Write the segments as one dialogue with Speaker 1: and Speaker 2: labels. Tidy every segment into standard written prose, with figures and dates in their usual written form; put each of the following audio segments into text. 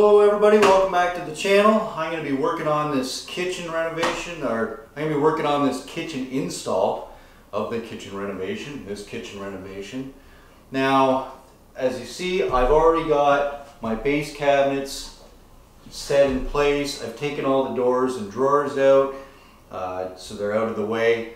Speaker 1: Hello everybody, welcome back to the channel. I'm going to be working on this kitchen renovation, or I'm going to be working on this kitchen install of the kitchen renovation, Now, as you see, I've already got my base cabinets set in place. I've taken all the doors and drawers out, so they're out of the way.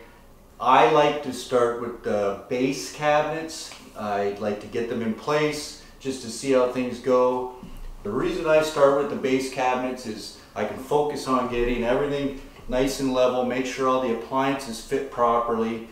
Speaker 1: I like to start with the base cabinets. I like to get them in place just to see how things go. The reason I start with the base cabinets is I can focus on getting everything nice and level, make sure all the appliances fit properly,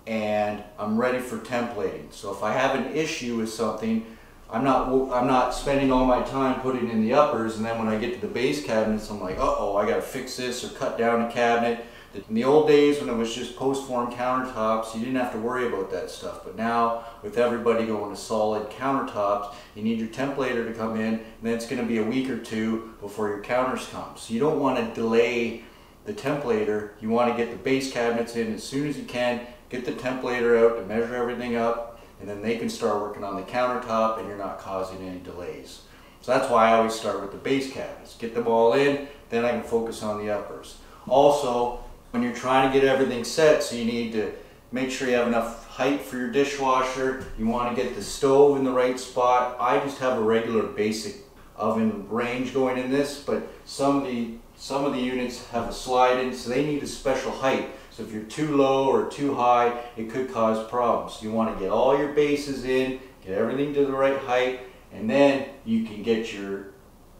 Speaker 1: and I'm ready for templating. So if I have an issue with something, I'm not spending all my time putting in the uppers, and then when I get to the base cabinets, I'm like, uh-oh, I gotta fix this or cut down a cabinet. In the old days when it was just post-form countertops, you didn't have to worry about that stuff. But now, with everybody going to solid countertops, you need your templator to come in, and then it's going to be a week or two before your counters come. So you don't want to delay the templator. You want to get the base cabinets in as soon as you can, get the templator out to measure everything up, and then they can start working on the countertop and you're not causing any delays. So that's why I always start with the base cabinets. Get them all in, then I can focus on the uppers. Also, when you're trying to get everything set, so you need to make sure you have enough height for your dishwasher. You want to get the stove in the right spot. I just have a regular basic oven range going in this, but some of the units have a slide in, so they need a special height. So if you're too low or too high, it could cause problems. You want to get all your bases in, get everything to the right height, and then you can get your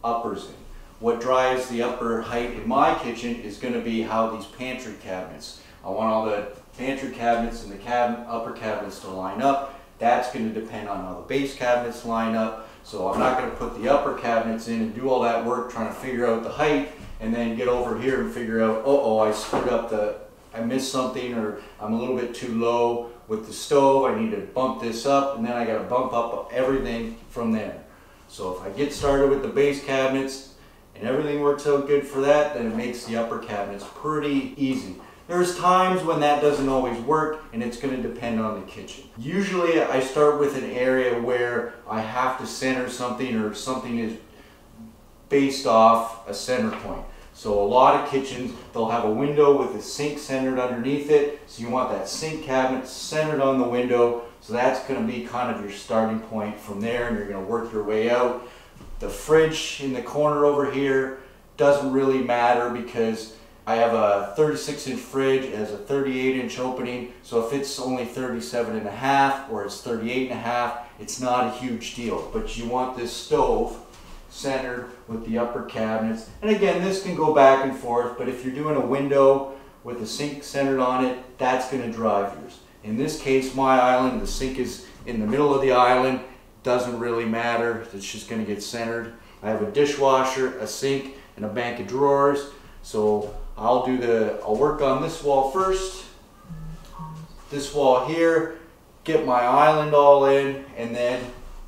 Speaker 1: uppers in. What drives the upper height in my kitchen is going to be how these pantry cabinets. I want all the pantry cabinets and the upper cabinets to line up. That's going to depend on how the base cabinets line up. So I'm not going to put the upper cabinets in and do all that work trying to figure out the height and then get over here and figure out, uh-oh, I screwed up I missed something, or I'm a little bit too low with the stove. I need to bump this up, and then I got to bump up everything from there. So if I get started with the base cabinets, and everything works out good for that, then it makes the upper cabinets pretty easy. There's times when that doesn't always work, and it's going to depend on the kitchen. Usually I start with an area where I have to center something, or something is based off a center point. So a lot of kitchens, they'll have a window with a sink centered underneath it, so you want that sink cabinet centered on the window. So that's going to be kind of your starting point from there, and you're going to work your way out. The fridge in the corner over here doesn't really matter because I have a 36-inch fridge. It has a 38-inch opening, so if it's only 37.5 or it's 38.5, it's not a huge deal. But you want this stove centered with the upper cabinets. And again, this can go back and forth, but if you're doing a window with a sink centered on it, that's going to drive yours. In this case, my island, the sink is in the middle of the island. Doesn't really matter, it's just going to get centered. I have a dishwasher, a sink, and a bank of drawers. So I'll work on this wall first, this wall here, get my island all in, and then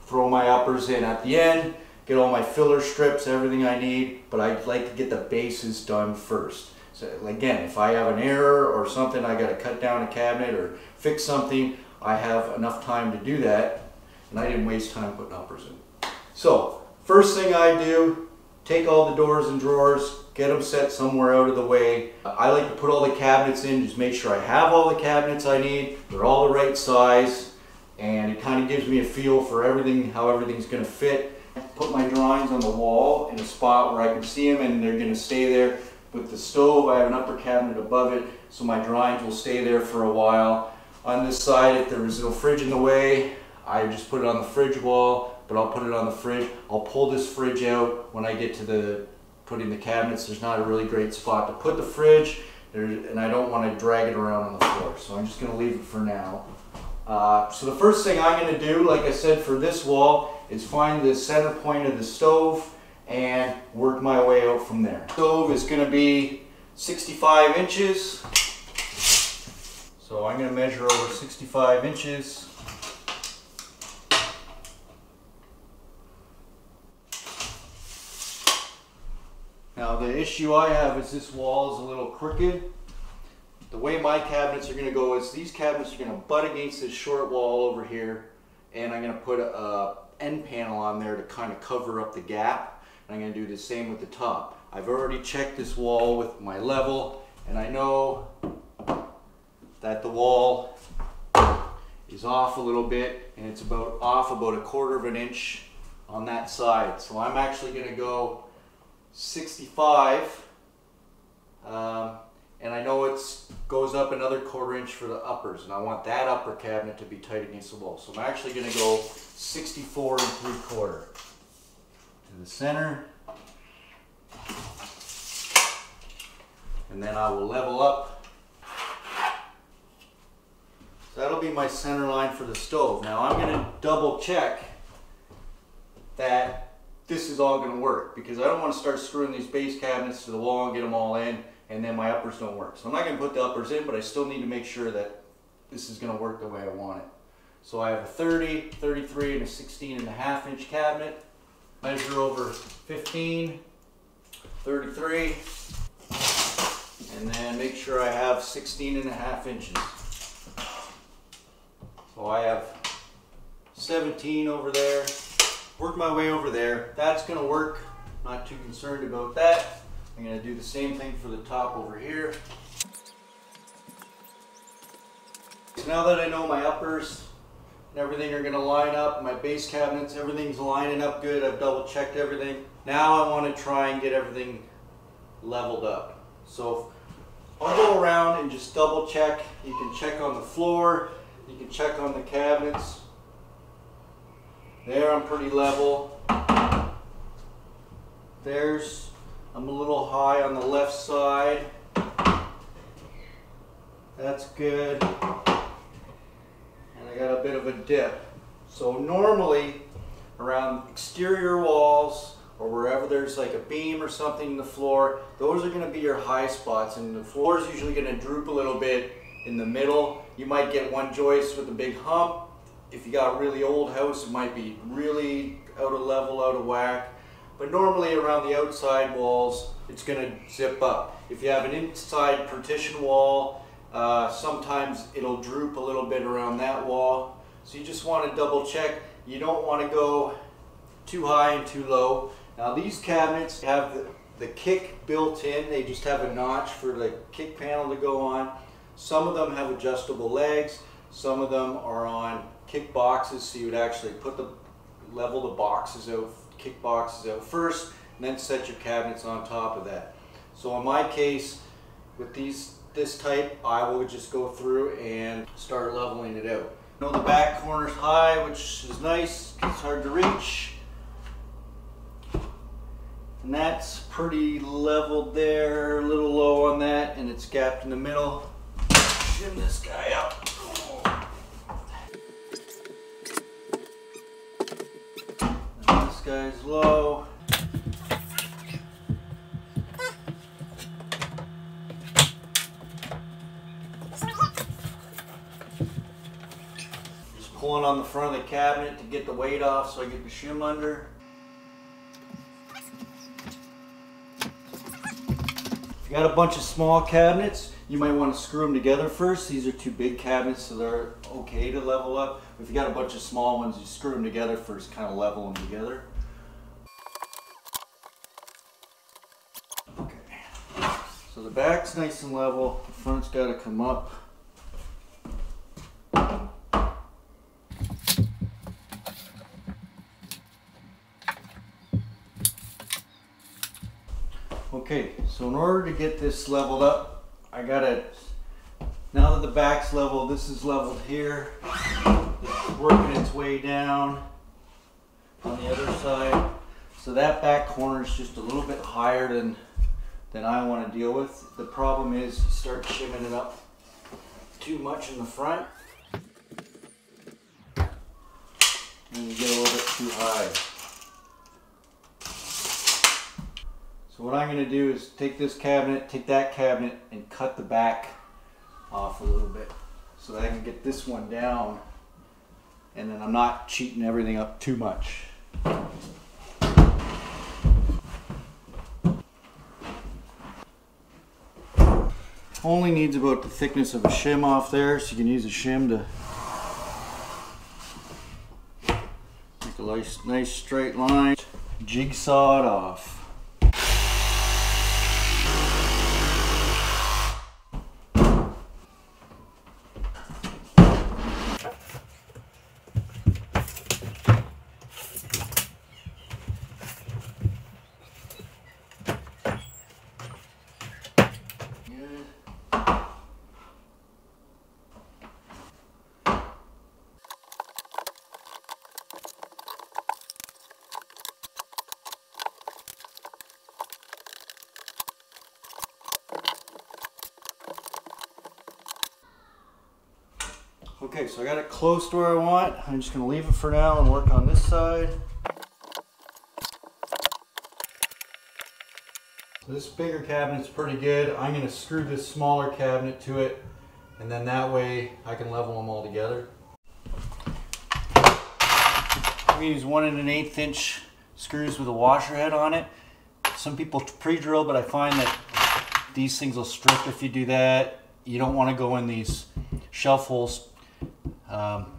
Speaker 1: throw my uppers in at the end, get all my filler strips, everything I need, but I like to get the bases done first. So again, if I have an error or something, I got to cut down a cabinet or fix something, I have enough time to do that. And I didn't waste time putting uppers in. So, first thing I do, take all the doors and drawers, get them set somewhere out of the way. I like to put all the cabinets in, just make sure I have all the cabinets I need, they're all the right size, and it kind of gives me a feel for everything, how everything's going to fit. Put my drawings on the wall in a spot where I can see them, and they're going to stay there. With the stove, I have an upper cabinet above it, so my drawings will stay there for a while. On this side, if there was no fridge in the way, I just put it on the fridge wall, but I'll put it on the fridge. I'll pull this fridge out when I get to putting the cabinets. There's not a really great spot to put the fridge, and I don't want to drag it around on the floor. So I'm just going to leave it for now. So the first thing I'm going to do, like I said, for this wall, is find the center point of the stove and work my way out from there. The stove is going to be 65 inches. So I'm going to measure over 65 inches. Now the issue I have is this wall is a little crooked. The way my cabinets are going to go is these cabinets are going to butt against this short wall over here, and I'm going to put a end panel on there to kind of cover up the gap. and I'm going to do the same with the top. I've already checked this wall with my level, and I know that the wall is off a little bit, and it's off about 1/4 of an inch on that side. So I'm actually going to go 65, and I know it goes up another 1/4 inch for the uppers, and I want that upper cabinet to be tight against the wall. So I'm actually going to go 64 3/4 to the center, and then I will level up. So that'll be my center line for the stove. Now I'm going to double check that this is all going to work, because I don't want to start screwing these base cabinets to the wall and get them all in, and then my uppers don't work. So I'm not going to put the uppers in, but I still need to make sure that this is going to work the way I want it. So I have a 30, 33, and a 16.5 inch cabinet. Measure over 15, 33, and then make sure I have 16.5 inches. So I have 17 over there. Work my way over there. That's going to work. Not too concerned about that. I'm going to do the same thing for the top over here. So now that I know my uppers and everything are going to line up, my base cabinets, everything's lining up good. I've double checked everything. Now I want to try and get everything leveled up. So I'll go around and just double check. You can check on the floor. You can check on the cabinets. There, I'm pretty level. I'm a little high on the left side. That's good. And I got a bit of a dip. So normally, around exterior walls, or wherever there's like a beam or something in the floor, those are going to be your high spots, and the floor is usually going to droop a little bit in the middle. You might get one joist with a big hump. If you got a really old house, it might be really out of level, out of whack. But normally around the outside walls, it's going to zip up. If you have an inside partition wall, sometimes it'll droop a little bit around that wall. So you just want to double check. You don't want to go too high and too low. Now these cabinets have the kick built in. They just have a notch for the kick panel to go on. Some of them have adjustable legs. Some of them are on kick boxes, so you would actually level the boxes out, kick boxes out first, and then set your cabinets on top of that. So in my case, with this type, I will just go through and start leveling it out. You know, the back corner's high, which is nice, it's hard to reach. And that's pretty leveled there, a little low on that, and it's gapped in the middle. Shim this guy up. And this guy's low. Just pulling on the front of the cabinet to get the weight off so I get the shim under. If you got a bunch of small cabinets, you might want to screw them together first. These are two big cabinets, so they're okay to level up. If you got a bunch of small ones, you screw them together first, kind of level them together. Okay, so the back's nice and level, the front's got to come up. Okay, so in order to get this leveled up, I gotta, now that the back's level, this is leveled here, it's working its way down on the other side. So that back corner is just a little bit higher than I want to deal with. The problem is you start shimming it up too much in the front, and you get a little bit too high. So what I'm going to do is take this cabinet, take that cabinet, and cut the back off a little bit so that I can get this one down, and then I'm not cheating everything up too much. Only needs about the thickness of a shim off there, so you can use a shim to make a nice straight line. jigsaw it off. Okay, so I got it close to where I want. I'm just going to leave it for now and work on this side. So this bigger cabinet's pretty good. I'm going to screw this smaller cabinet to it, and then that way I can level them all together. I'm going to use 1 1/8 inch screws with a washer head on it. Some people pre-drill, but I find that these things will strip if you do that. You don't want to go in these shelf holes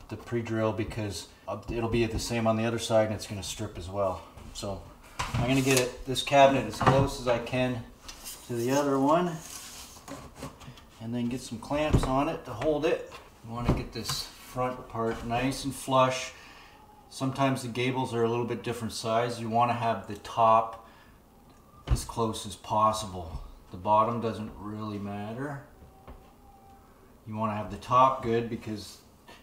Speaker 1: the pre-drill, because it'll be the same on the other side and it's going to strip as well. So I'm going to get this cabinet as close as I can to the other one, and then get some clamps on it to hold it. You want to get this front part nice and flush. Sometimes the gables are a little bit different size. You want to have the top as close as possible. The bottom doesn't really matter. You want to have the top good because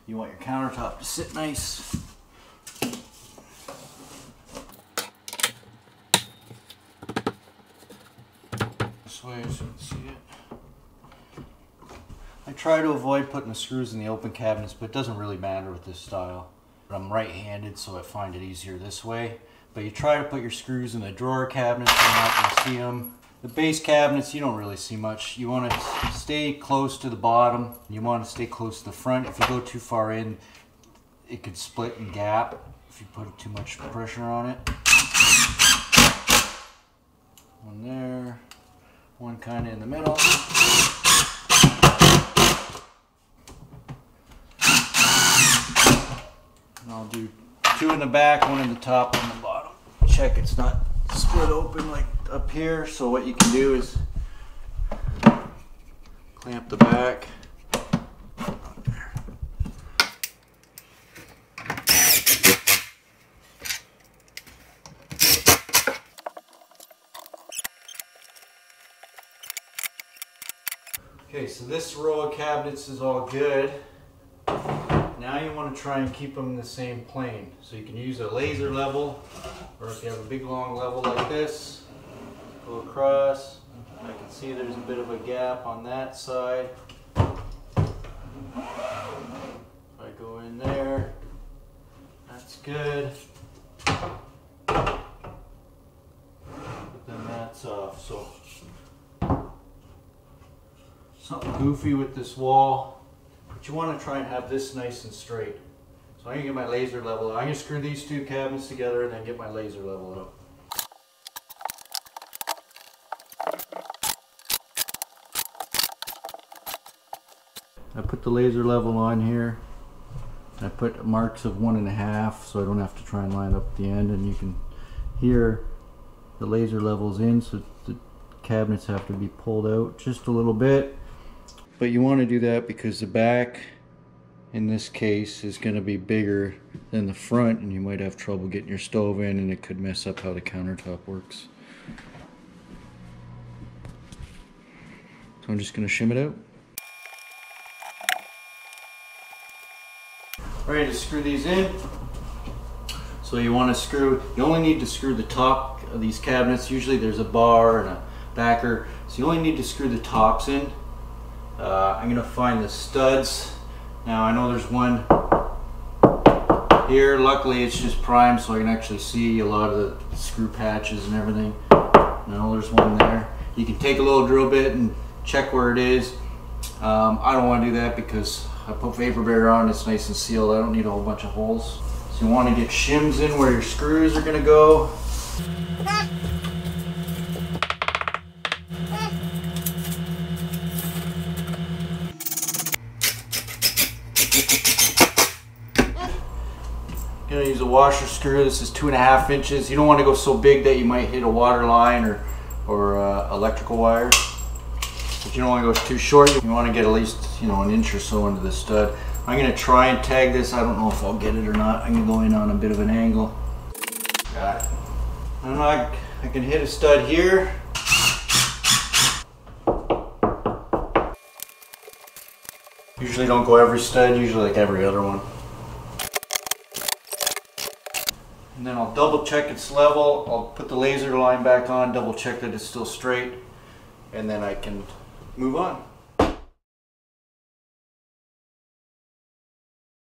Speaker 1: you want your countertop to sit nice. This way so you can see it. I try to avoid putting the screws in the open cabinets, but it doesn't really matter with this style. I'm right-handed, so I find it easier this way. But you try to put your screws in the drawer cabinets so you're not going to see them. The base cabinets, you don't really see much. You want to stay close to the bottom. You want to stay close to the front. If you go too far in, it could split and gap if you put too much pressure on it. One there, one kind of in the middle. And I'll do 2 in the back, 1 in the top, 1 in the bottom. Check it's not split open like up here. So what you can do is clamp the back. Okay, so this row of cabinets is all good. Now you want to try and keep them in the same plane. So you can use a laser level, or if you have a big long level like this, go across. I can see there's a bit of a gap on that side. If I go in there, that's good. But then that's off. So something goofy with this wall. But you want to try and have this nice and straight. So I'm going to get my laser level out. I'm going to screw these 2 cabinets together and then get my laser level out. I put the laser level on here. I put marks of 1.5 so I don't have to try and line up the end, and you can hear the laser levels in, so the cabinets have to be pulled out just a little bit. But you want to do that because the back in this case is going to be bigger than the front, and you might have trouble getting your stove in, and it could mess up how the countertop works. So I'm just going to shim it out. Ready to screw these in. So you want to screw, you only need to screw the top of these cabinets. Usually there's a bar and a backer, so you only need to screw the tops in. I'm going to find the studs. Now I know there's one here. Luckily it's just primed so I can actually see a lot of the screw patches and everything. I know there's one there. You can take a little drill bit and check where it is. I don't want to do that because I put vapor barrier on, it's nice and sealed. I don't need a whole bunch of holes. So you want to get shims in where your screws are going to go. I'm going to use use a washer screw. This is 2.5 inches. You don't want to go so big that you might hit a water line or electrical wire. But you don't want to go too short. You want to get at least, you know, an inch or so into the stud. I'm going to try and tag this. I don't know if I'll get it or not. I'm going to go in on a bit of an angle. Got it. I can hit a stud here. Usually don't go every stud, usually like every other one. And then I'll double check it's level. I'll put the laser line back on, double check that it's still straight, and then I can move on.